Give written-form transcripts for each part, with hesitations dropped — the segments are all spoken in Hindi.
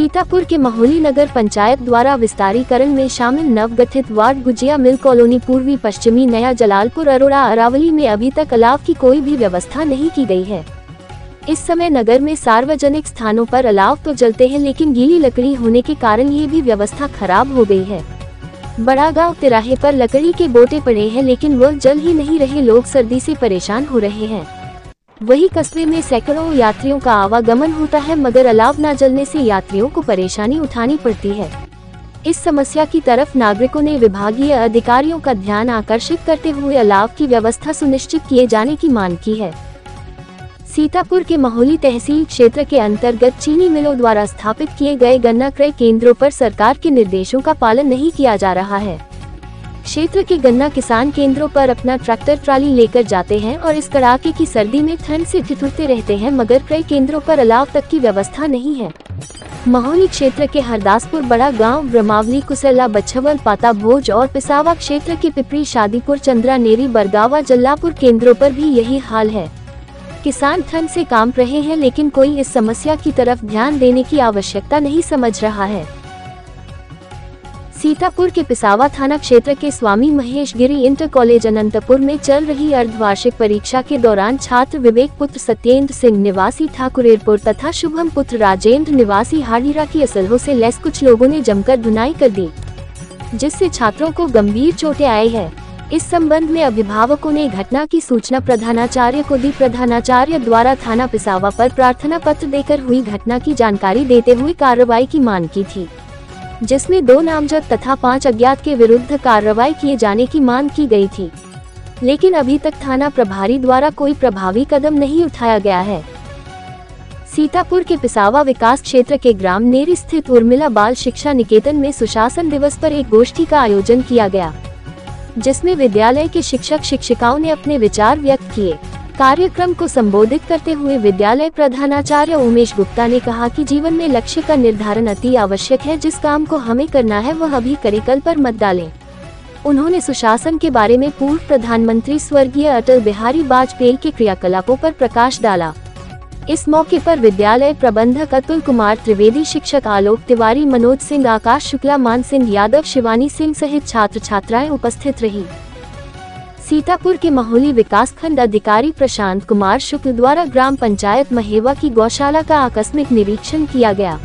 सीतापुर के महोली नगर पंचायत द्वारा विस्तारीकरण में शामिल नवगठित वार्ड गुजिया मिल कॉलोनी पूर्वी पश्चिमी नया जलालपुर अरोड़ा अरावली में अभी तक अलाव की कोई भी व्यवस्था नहीं की गई है। इस समय नगर में सार्वजनिक स्थानों पर अलाव तो जलते हैं, लेकिन गीली लकड़ी होने के कारण ये भी व्यवस्था खराब हो गई है। बड़ा गांव तिराहे पर लकड़ी के बोटे पड़े हैं, लेकिन वह जल ही नहीं रहे। लोग सर्दी से परेशान हो रहे हैं। वही कस्बे में सैकड़ों यात्रियों का आवागमन होता है, मगर अलाव न जलने से यात्रियों को परेशानी उठानी पड़ती है। इस समस्या की तरफ नागरिकों ने विभागीय अधिकारियों का ध्यान आकर्षित करते हुए अलाव की व्यवस्था सुनिश्चित किए जाने की मांग की है। सीतापुर के महोली तहसील क्षेत्र के अंतर्गत चीनी मिलों द्वारा स्थापित किए गए गन्ना क्रय केंद्रों पर सरकार के निर्देशों का पालन नहीं किया जा रहा है। क्षेत्र के गन्ना किसान केंद्रों पर अपना ट्रैक्टर ट्राली लेकर जाते हैं और इस कड़ाके की सर्दी में ठंड से ठिठुरते रहते हैं, मगर क्रय केंद्रों पर अलाव तक की व्यवस्था नहीं है। महोली क्षेत्र के हरदासपुर, बड़ा गांव, ब्रह्मावली, कुसला, बच्छवल, पाता भोज और पिसावा क्षेत्र के पिपरी, शादीपुर, चंद्रा, नेरी, बरगावा, जल्लापुर केंद्रों पर भी यही हाल है। किसान ठंड से कांप रहे हैं, लेकिन कोई इस समस्या की तरफ ध्यान देने की आवश्यकता नहीं समझ रहा है। सीतापुर के पिसावा थाना क्षेत्र के स्वामी महेश गिरी इंटर कॉलेज अनंतपुर में चल रही अर्धवार्षिक परीक्षा के दौरान छात्र विवेक पुत्र सत्येंद्र सिंह निवासी ठाकुरेरपुर तथा शुभम पुत्र राजेंद्र निवासी हाड़ीरा की असलहों से लैस कुछ लोगों ने जमकर धुनाई कर दी, जिससे छात्रों को गंभीर चोटें आई है। इस संबंध में अभिभावकों ने घटना की सूचना प्रधानाचार्य को दी। प्रधानाचार्य द्वारा थाना पिसावा पर प्रार्थना पत्र देकर हुई घटना की जानकारी देते हुए कार्रवाई की मांग की थी, जिसमें 2 नामजद तथा 5 अज्ञात के विरुद्ध कार्रवाई किए जाने की मांग की गई थी, लेकिन अभी तक थाना प्रभारी द्वारा कोई प्रभावी कदम नहीं उठाया गया है। सीतापुर के पिसावा विकास क्षेत्र के ग्राम नेरी स्थित उर्मिला बाल शिक्षा निकेतन में सुशासन दिवस पर एक गोष्ठी का आयोजन किया गया, जिसमें विद्यालय के शिक्षक शिक्षिकाओं ने अपने विचार व्यक्त किए। कार्यक्रम को संबोधित करते हुए विद्यालय प्रधानाचार्य उमेश गुप्ता ने कहा कि जीवन में लक्ष्य का निर्धारण अति आवश्यक है। जिस काम को हमें करना है वह अभी करें, कल पर मत डालें। उन्होंने सुशासन के बारे में पूर्व प्रधानमंत्री स्वर्गीय अटल बिहारी वाजपेयी के क्रियाकलापों पर प्रकाश डाला। इस मौके पर विद्यालय प्रबंधक अतुल कुमार त्रिवेदी, शिक्षक आलोक तिवारी, मनोज सिंह, आकाश शुक्ला, मान सिंह यादव, शिवानी सिंह सहित छात्र छात्राएं उपस्थित रही। सीतापुर के महोली विकासखंड अधिकारी प्रशांत कुमार शुक्ल द्वारा ग्राम पंचायत महेवा की गौशाला का आकस्मिक निरीक्षण किया गया।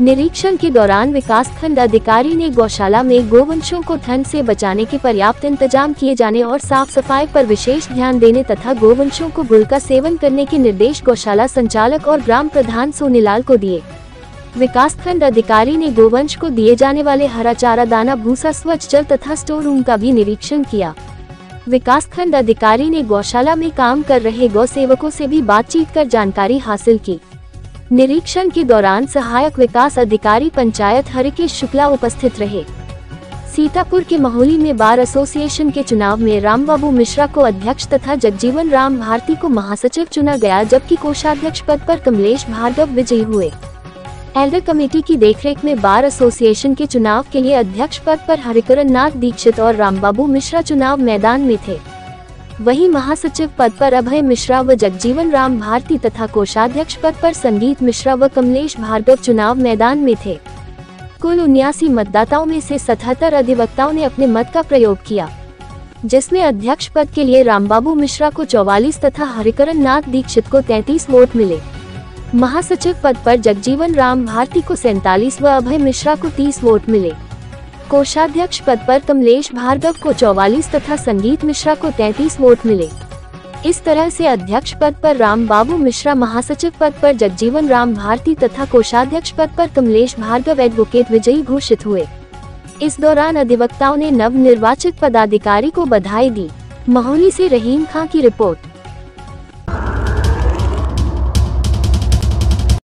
निरीक्षण के दौरान विकासखंड अधिकारी ने गौशाला में गोवंशों को ठंड से बचाने के पर्याप्त इंतजाम किए जाने और साफ सफाई पर विशेष ध्यान देने तथा गोवंशों को गुड़ का सेवन करने के निर्देश गौशाला संचालक और ग्राम प्रधान सोनीलाल को दिए। विकासखंड अधिकारी ने गोवंश को दिए जाने वाले हरा चारा, दाना, भूसा, स्वच्छ जल तथा स्टोर रूम का भी निरीक्षण किया। विकासखंड अधिकारी ने गौशाला में काम कर रहे गौ सेवकों से भी बातचीत कर जानकारी हासिल की। निरीक्षण के दौरान सहायक विकास अधिकारी पंचायत हरिकेश शुक्ला उपस्थित रहे। सीतापुर के महोली में बार एसोसिएशन के चुनाव में रामबाबू मिश्रा को अध्यक्ष तथा जगजीवन राम भारती को महासचिव चुना गया, जबकि कोषाध्यक्ष पद पर कमलेश भार्गव विजयी हुए। एल्डर कमेटी की देखरेख में बार एसोसिएशन के चुनाव के लिए अध्यक्ष पद पर हरिकरण नाथ दीक्षित और रामबाबू मिश्रा चुनाव मैदान में थे। वहीं महासचिव पद पर अभय मिश्रा व जगजीवन राम भारती तथा कोषाध्यक्ष पद पर संगीत मिश्रा व कमलेश भार्गव चुनाव मैदान में थे। कुल 79 मतदाताओं में से 77 अधिवक्ताओं ने अपने मत का प्रयोग किया, जिसमें अध्यक्ष पद के लिए रामबाबू मिश्रा को 44 तथा हरिकरण नाथ दीक्षित को 33 वोट मिले। महासचिव पद पर जगजीवन राम भारती को 47 व अभय मिश्रा को 30 वोट मिले। कोषाध्यक्ष पद पर कमलेश भार्गव को 44 तथा संगीत मिश्रा को 33 वोट मिले। इस तरह से अध्यक्ष पद पर रामबाबू मिश्रा, महासचिव पद पर जगजीवन राम भारती तथा कोषाध्यक्ष पद पर कमलेश भार्गव एडवोकेट विजयी घोषित हुए। इस दौरान अधिवक्ताओं ने नव निर्वाचित पदाधिकारी को बधाई दी। महोली से रहीम खां की रिपोर्ट।